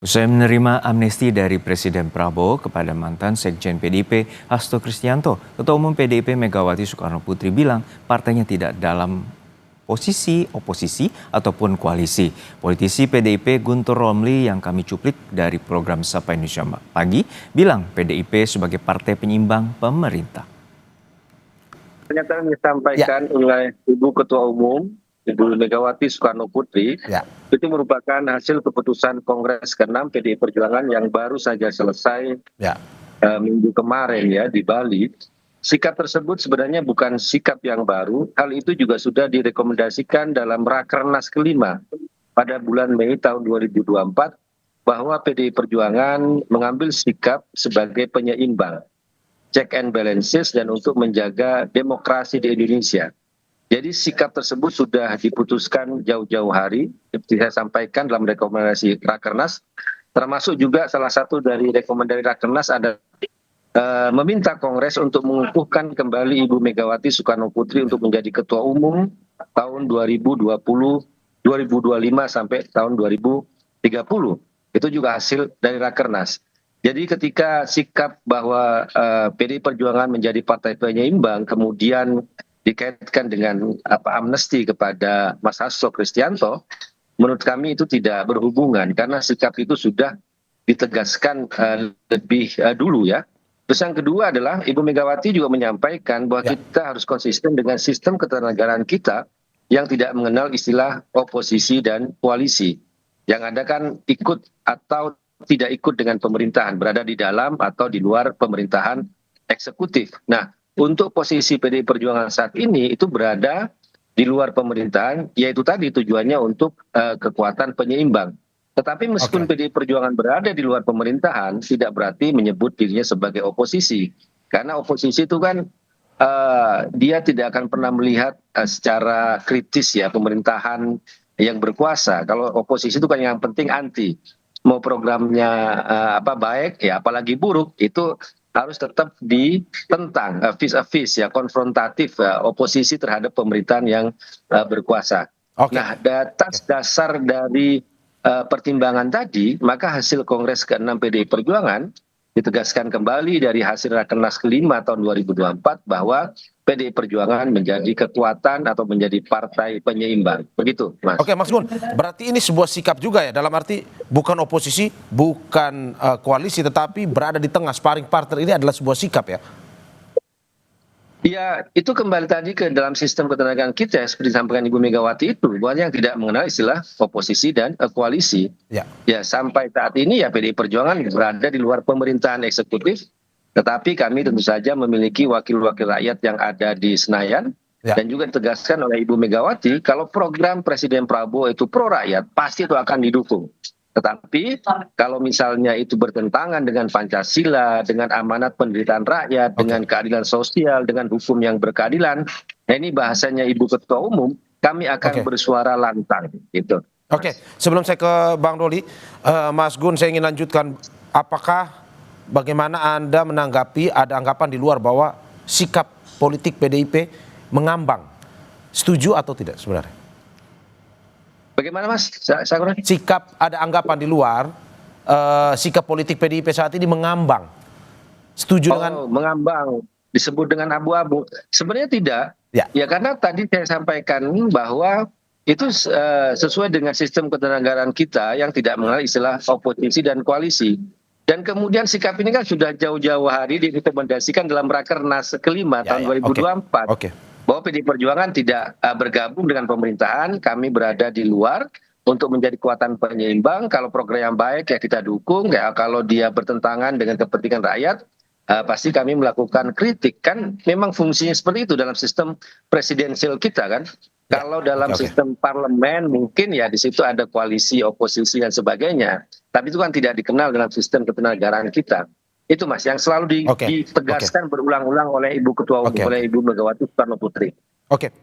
Usai menerima amnesti dari Presiden Prabowo kepada mantan Sekjen PDIP Hasto Kristianto, Ketua Umum PDIP Megawati Soekarnoputri bilang partainya tidak dalam posisi oposisi ataupun koalisi. Politisi PDIP Guntur Romli yang kami cuplik dari program Sapa Indonesia Pagi bilang PDIP sebagai partai penyeimbang pemerintah. Pernyataan yang disampaikan oleh Ibu Ketua Umum, Ibu Megawati Soekarnoputri, itu merupakan hasil keputusan Kongres ke-6 PDI Perjuangan yang baru saja selesai minggu kemarin ya di Bali. Sikap tersebut sebenarnya bukan sikap yang baru, hal itu juga sudah direkomendasikan dalam Rakernas ke-5 pada bulan Mei tahun 2024 bahwa PDI Perjuangan mengambil sikap sebagai penyeimbang, check and balances, dan untuk menjaga demokrasi di Indonesia. Jadi sikap tersebut sudah diputuskan jauh-jauh hari, seperti saya sampaikan dalam rekomendasi Rakernas, termasuk juga salah satu dari rekomendasi Rakernas ada meminta Kongres untuk mengukuhkan kembali Ibu Megawati Soekarnoputri untuk menjadi Ketua Umum tahun 2025 sampai tahun 2030. Itu juga hasil dari Rakernas. Jadi ketika sikap bahwa PDI Perjuangan menjadi partai penyeimbang kemudian dikaitkan dengan amnesti kepada Mas Hasto Kristianto, menurut kami itu tidak berhubungan karena sikap itu sudah ditegaskan lebih dulu ya. Terus yang kedua adalah Ibu Megawati juga menyampaikan bahwa kita harus konsisten dengan sistem ketatanegaraan kita yang tidak mengenal istilah oposisi dan koalisi. Yang ada kan ikut atau tidak ikut dengan pemerintahan, berada di dalam atau di luar pemerintahan eksekutif. Nah, untuk posisi PDI Perjuangan saat ini itu berada di luar pemerintahan, yaitu tadi tujuannya untuk kekuatan penyeimbang. Tetapi meskipun PDI Perjuangan berada di luar pemerintahan, tidak berarti menyebut dirinya sebagai oposisi. Karena oposisi itu kan dia tidak akan pernah melihat secara kritis ya pemerintahan yang berkuasa. Kalau oposisi itu kan yang penting anti. Mau programnya baik ya apalagi buruk itu harus tetap ditentang, vis a vis ya, konfrontatif oposisi terhadap pemerintahan yang berkuasa. Nah, atas dasar dari pertimbangan tadi, maka hasil Kongres ke-6 PDI Perjuangan ditegaskan kembali dari hasil Rakernas ke-5 tahun 2024 bahwa PDI Perjuangan menjadi kekuatan atau menjadi partai penyeimbang. Begitu, Mas. Oke, Mas Gun, berarti ini sebuah sikap juga ya, dalam arti bukan oposisi, bukan koalisi, tetapi berada di tengah, sparring partner ini adalah sebuah sikap ya? Ya, itu kembali tadi ke dalam sistem ketenagaan kita seperti disampaikan Ibu Megawati itu, bahwa yang tidak mengenal istilah oposisi dan koalisi. Ya, sampai saat ini ya PDI Perjuangan berada di luar pemerintahan eksekutif, tetapi kami tentu saja memiliki wakil-wakil rakyat yang ada di Senayan, dan juga ditegaskan oleh Ibu Megawati, kalau program Presiden Prabowo itu pro rakyat, pasti itu akan didukung. Tetapi kalau misalnya itu bertentangan dengan Pancasila, dengan amanat penderitaan rakyat, dengan keadilan sosial, dengan hukum yang berkeadilan, nah ini bahasanya Ibu Ketua Umum, kami akan bersuara lantang. Gitu. Oke, sebelum saya ke Bang Doli, Mas Gun, saya ingin lanjutkan, bagaimana Anda menanggapi ada anggapan di luar bahwa sikap politik PDIP mengambang? Setuju atau tidak sebenarnya? Bagaimana Mas? Sikap, ada anggapan di luar, sikap politik PDIP saat ini mengambang. Setuju dengan? Mengambang, disebut dengan abu-abu. Sebenarnya tidak, ya karena tadi saya sampaikan bahwa itu sesuai dengan sistem ketatanegaraan kita yang tidak mengenal istilah oposisi dan koalisi. Dan kemudian sikap ini kan sudah jauh-jauh hari direkomendasikan dalam Rakernas ke-5 tahun 2024. Bahwa PDI Perjuangan tidak bergabung dengan pemerintahan, kami berada di luar untuk menjadi kekuatan penyeimbang. Kalau program yang baik ya kita dukung, ya kalau dia bertentangan dengan kepentingan rakyat, pasti kami melakukan kritik. Kan memang fungsinya seperti itu dalam sistem presidensial kita kan. Kalau dalam sistem parlemen mungkin ya di situ ada koalisi, oposisi dan sebagainya. Tapi itu kan tidak dikenal dalam sistem ketatanegaraan kita. Itu Mas yang selalu ditegaskan berulang-ulang oleh Ibu Ketua Umum, oleh Ibu Megawati Soekarnoputri. Oke.